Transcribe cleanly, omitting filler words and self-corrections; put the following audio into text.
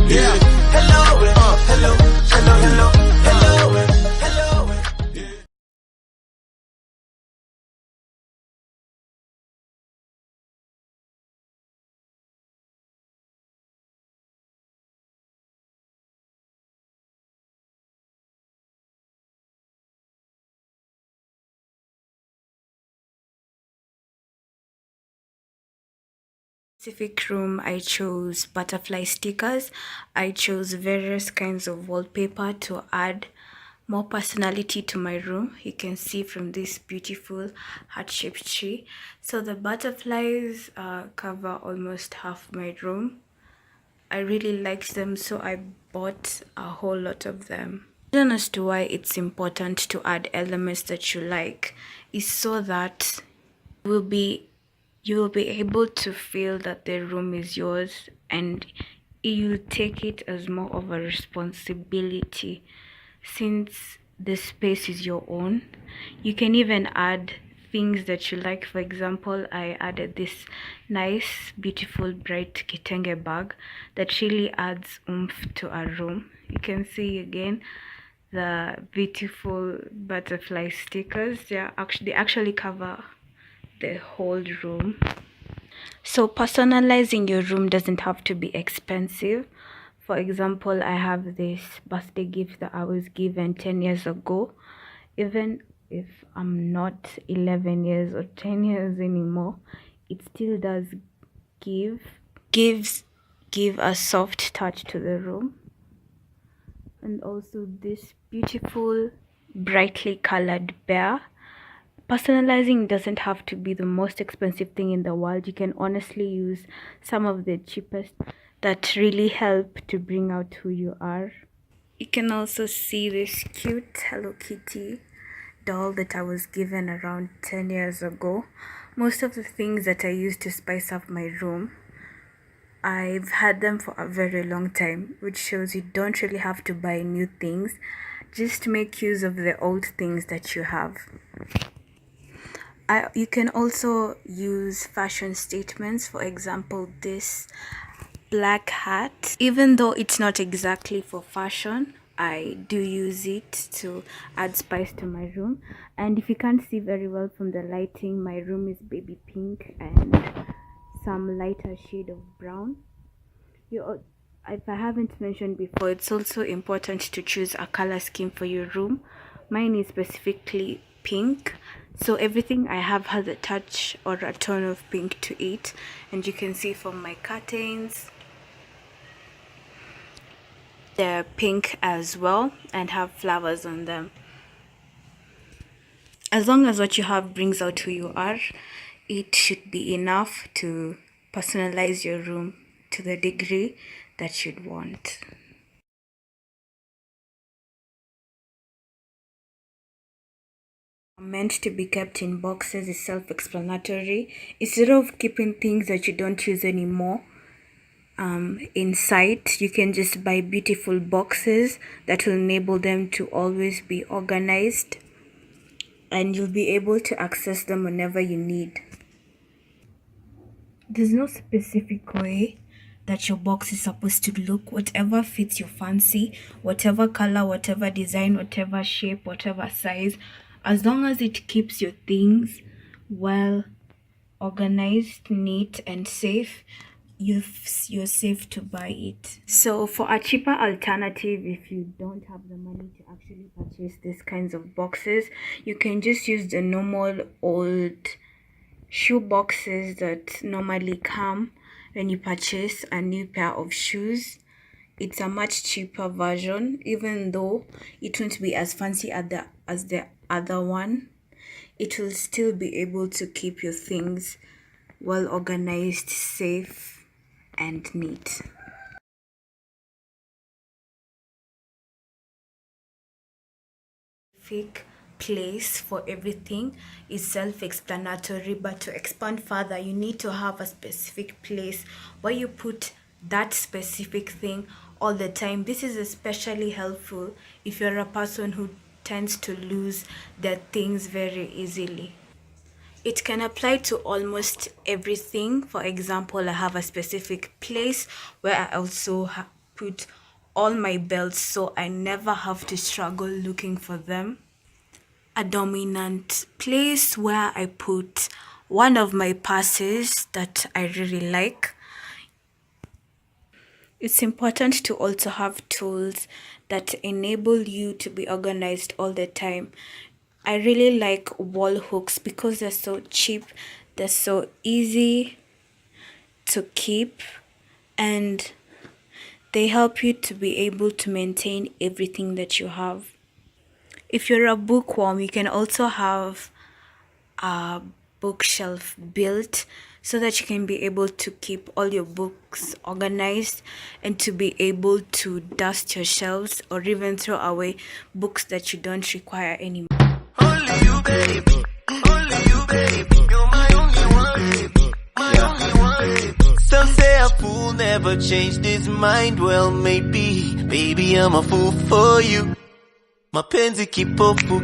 Yeah. Hello, hello, hello, hello, hello, hello. Yeah. Specific room, I chose butterfly stickers. I chose various kinds of wallpaper to add more personality to my room. You can see from this beautiful heart-shaped tree. So the butterflies cover almost half my room. I really liked them, so I bought a whole lot of them. The reason as to why it's important to add elements that you like is so that will be you will be able to feel that the room is yours, and you take it as more of a responsibility since the space is your own. You can even add things that you like. For example, I added this nice beautiful bright kitenge bag that really adds oomph to our room. You can see again the beautiful butterfly stickers. They actually cover the whole room. So personalizing your room doesn't have to be expensive. For example, I have this birthday gift that I was given 10 years ago. Even if I'm not 11 years or 10 years anymore, it still does give gives give a soft touch to the room. And also this beautiful brightly colored bear. Personalizing doesn't have to be the most expensive thing in the world. You can honestly use some of the cheapest that really help to bring out who you are. You can also see this cute Hello Kitty doll that I was given around 10 years ago. Most of the things that I use to spice up my room, I've had them for a very long time, which shows you don't really have to buy new things. Just make use of the old things that you have. You can also use fashion statements. For example, this black hat. Even though it's not exactly for fashion, I do use it to add spice to my room. And if you can't see very well from the lighting, my room is baby pink and some lighter shade of brown. If I haven't mentioned before, it's also important to choose a color scheme for your room. Mine is specifically pink, so everything I have has a touch or a tone of pink to it, and you can see from my curtains they're pink as well and have flowers on them. As long as what you have brings out who you are, it should be enough to personalize your room to the degree that you'd want. Meant to be kept in boxes is self-explanatory. Instead of keeping things that you don't use anymore inside, you can just buy beautiful boxes that will enable them to always be organized, and you'll be able to access them whenever you need. There's no specific way that your box is supposed to look. Whatever fits your fancy, whatever color, whatever design, whatever shape, whatever size, as long as it keeps your things well organized, neat, and safe, you're safe to buy it. So for a cheaper alternative, if you don't have the money to actually purchase these kinds of boxes, you can just use the normal old shoe boxes that normally come when you purchase a new pair of shoes. It's a much cheaper version, even though it won't be as fancy as the other one. It will still be able to keep your things well organized, safe, and neat. Specific place for everything is self-explanatory, but to expand further, you need to have a specific place where you put that specific thing all the time. This is especially helpful if you're a person who tends to lose their things very easily. It can apply to almost everything. For example, I have a specific place where I also put all my belts so I never have to struggle looking for them. A dominant place where I put one of my purses that I really like. It's important to also have tools that enable you to be organized all the time. I really like wall hooks because they're so cheap, they're so easy to keep, and they help you to be able to maintain everything that you have. If you're a bookworm, you can also have a bookshelf built so that you can be able to keep all your books organized and to be able to dust your shelves or even throw away books that you don't require anymore. Only you, baby. Only you, baby. You're my only one, baby. My only one, baby. Some say a fool never changed his mind. Well, maybe, baby, I'm a fool for you. Mapenzi kipofu,